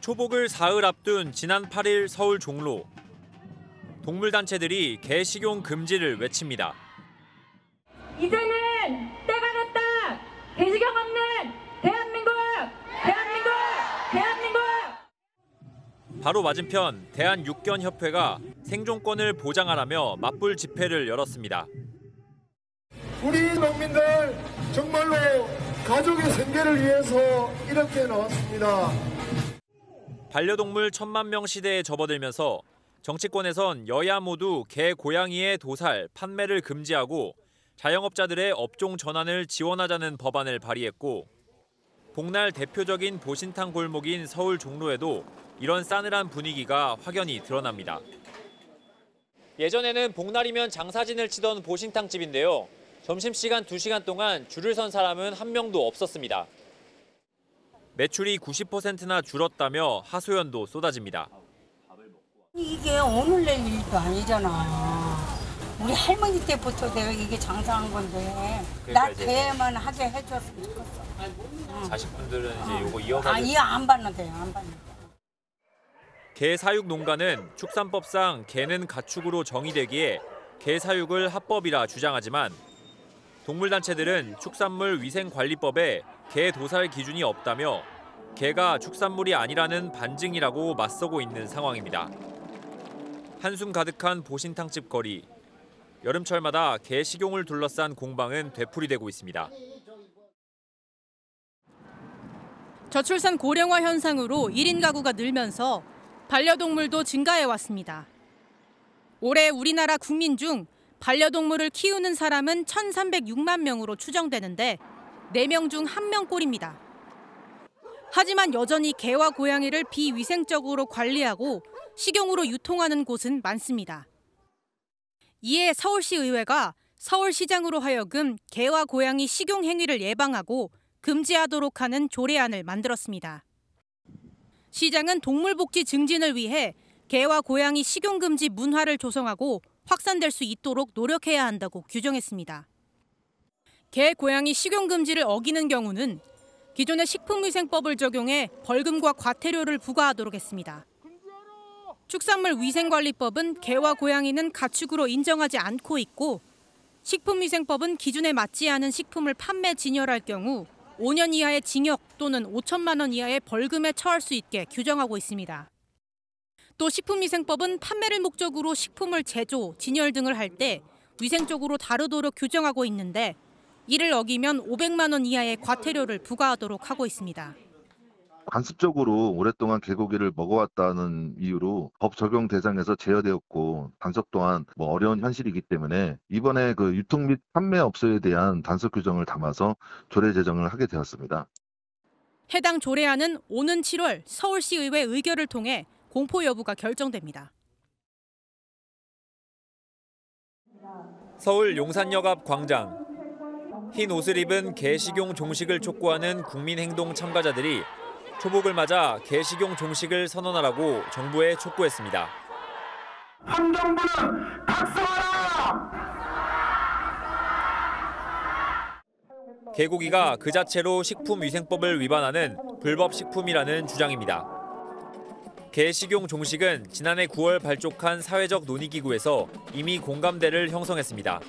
초복을 사흘 앞둔 지난 8일 서울 종로. 동물단체들이 개 식용 금지를 외칩니다. 이제는 때가 됐다. 개 식용 없는 대한민국! 대한민국! 대한민국! 바로 맞은편 대한육견협회가 생존권을 보장하라며 맞불 집회를 열었습니다. 우리 농민들 정말로 가족의 생계를 위해서 이렇게 나왔습니다. 반려동물 1000만 명 시대에 접어들면서 정치권에선 여야 모두 개, 고양이의 도살, 판매를 금지하고 자영업자들의 업종 전환을 지원하자는 법안을 발의했고 복날 대표적인 보신탕 골목인 서울 종로에도 이런 싸늘한 분위기가 확연히 드러납니다. 예전에는 복날이면 장사진을 치던 보신탕집인데요. 점심시간 2시간 동안 줄을 선 사람은 한 명도 없었습니다. 매출이 90%나 줄었다며 하소연도 쏟아집니다. 이게 오늘날 일도 아니잖아. 우리 할머니 때부터 내가 이게 장사한 건데 나 개만 하게 해줬으면 좋겠어. 자식분들은 이제 이거 이어가고 이해 안 받는데요, 안 받는데. 개 사육 농가는 축산법상 개는 가축으로 정의되기에 개 사육을 합법이라 주장하지만 동물단체들은 축산물 위생관리법에 개 도살 기준이 없다며 개가 축산물이 아니라는 반증이라고 맞서고 있는 상황입니다. 한숨 가득한 보신탕집 거리. 여름철마다 개 식용을 둘러싼 공방은 되풀이되고 있습니다. 저출산 고령화 현상으로 1인 가구가 늘면서 반려동물도 증가해왔습니다. 올해 우리나라 국민 중 반려동물을 키우는 사람은 1,306만 명으로 추정되는데 4명 중 1명꼴입니다. 하지만 여전히 개와 고양이를 비위생적으로 관리하고 식용으로 유통하는 곳은 많습니다. 이에 서울시 의회가 서울시장으로 하여금 개와 고양이 식용 행위를 예방하고 금지하도록 하는 조례안을 만들었습니다. 시장은 동물복지 증진을 위해 개와 고양이 식용 금지 문화를 조성하고 확산될 수 있도록 노력해야 한다고 규정했습니다. 개, 고양이 식용 금지를 어기는 경우는 기존의 식품위생법을 적용해 벌금과 과태료를 부과하도록 했습니다. 축산물 위생관리법은 개와 고양이는 가축으로 인정하지 않고 있고 식품위생법은 기준에 맞지 않은 식품을 판매 진열할 경우 5년 이하의 징역 또는 5천만 원 이하의 벌금에 처할 수 있게 규정하고 있습니다. 또 식품위생법은 판매를 목적으로 식품을 제조, 진열 등을 할 때 위생적으로 다루도록 규정하고 있는데 이를 어기면 500만 원 이하의 과태료를 부과하도록 하고 있습니다. 관습적으로 오랫동안 개고기를 먹어왔다는 이유로 법 적용 대상에서 제어되었고 단속 또한 어려운 현실이기 때문에 이번에 유통 및 판매업소에 대한 단속 규정을 담아서 조례 제정을 하게 되었습니다. 해당 조례안은 오는 7월 서울시의회 의결을 통해 공포 여부가 결정됩니다. 서울 용산역 앞 광장. 흰 옷을 입은 개 식용 종식을 촉구하는 국민행동 참가자들이 초복을 맞아 개 식용 종식을 선언하라고 정부에 촉구했습니다. 환경부는 각성하라! 개고기가 그 자체로 식품위생법을 위반하는 불법 식품이라는 주장입니다. 개 식용 종식은 지난해 9월 발족한 사회적 논의기구에서 이미 공감대를 형성했습니다.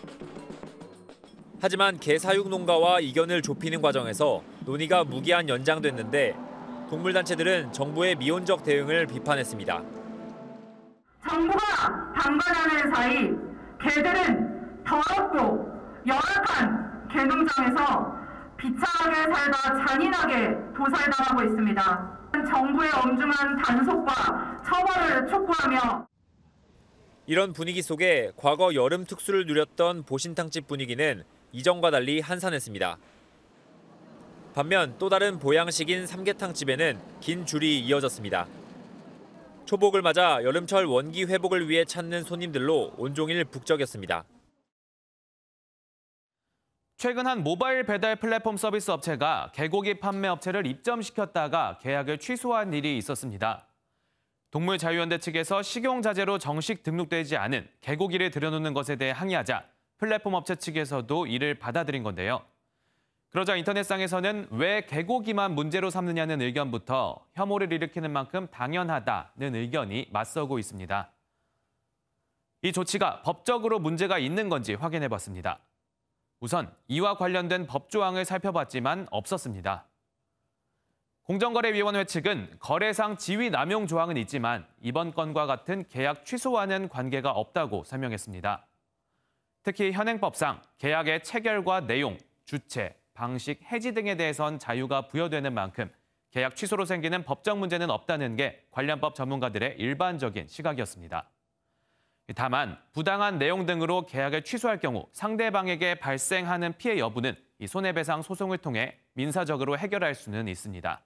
하지만 개 사육 농가와 이견을 좁히는 과정에서 논의가 무기한 연장됐는데 동물단체들은 정부의 미온적 대응을 비판했습니다. 정부가 방관하는 사이 개들은 더럽고 열악한 개농장에서 비참하게 살다 잔인하게 도살당하고 있습니다. 정부의 엄중한 단속과 처벌을 촉구하며 이런 분위기 속에 과거 여름 특수를 누렸던 보신탕집 분위기는 이전과 달리 한산했습니다. 반면 또 다른 보양식인 삼계탕집에는 긴 줄이 이어졌습니다. 초복을 맞아 여름철 원기 회복을 위해 찾는 손님들로 온종일 북적였습니다. 최근 한 모바일 배달 플랫폼 서비스 업체가 개고기 판매 업체를 입점시켰다가 계약을 취소한 일이 있었습니다. 동물자유연대 측에서 식용자재로 정식 등록되지 않은 개고기를 들여놓는 것에 대해 항의하자 플랫폼 업체 측에서도 이를 받아들인 건데요. 그러자 인터넷상에서는 왜 개고기만 문제로 삼느냐는 의견부터 혐오를 일으키는 만큼 당연하다는 의견이 맞서고 있습니다. 이 조치가 법적으로 문제가 있는 건지 확인해봤습니다. 우선 이와 관련된 법조항을 살펴봤지만 없었습니다. 공정거래위원회 측은 거래상 지위 남용 조항은 있지만 이번 건과 같은 계약 취소와는 관계가 없다고 설명했습니다. 특히 현행법상 계약의 체결과 내용, 주체, 방식, 해지 등에 대해선 자유가 부여되는 만큼 계약 취소로 생기는 법적 문제는 없다는 게 관련법 전문가들의 일반적인 시각이었습니다. 다만 부당한 내용 등으로 계약을 취소할 경우 상대방에게 발생하는 피해 여부는 이 손해배상 소송을 통해 민사적으로 해결할 수는 있습니다.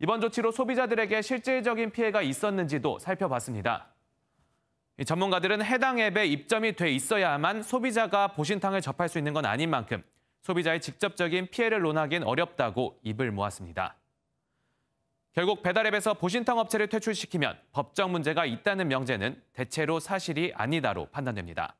이번 조치로 소비자들에게 실질적인 피해가 있었는지도 살펴봤습니다. 전문가들은 해당 앱에 입점이 돼 있어야만 소비자가 보신탕을 접할 수 있는 건 아닌 만큼 소비자의 직접적인 피해를 논하기는 어렵다고 입을 모았습니다. 결국 배달앱에서 보신탕 업체를 퇴출시키면 법적 문제가 있다는 명제는 대체로 사실이 아니다로 판단됩니다.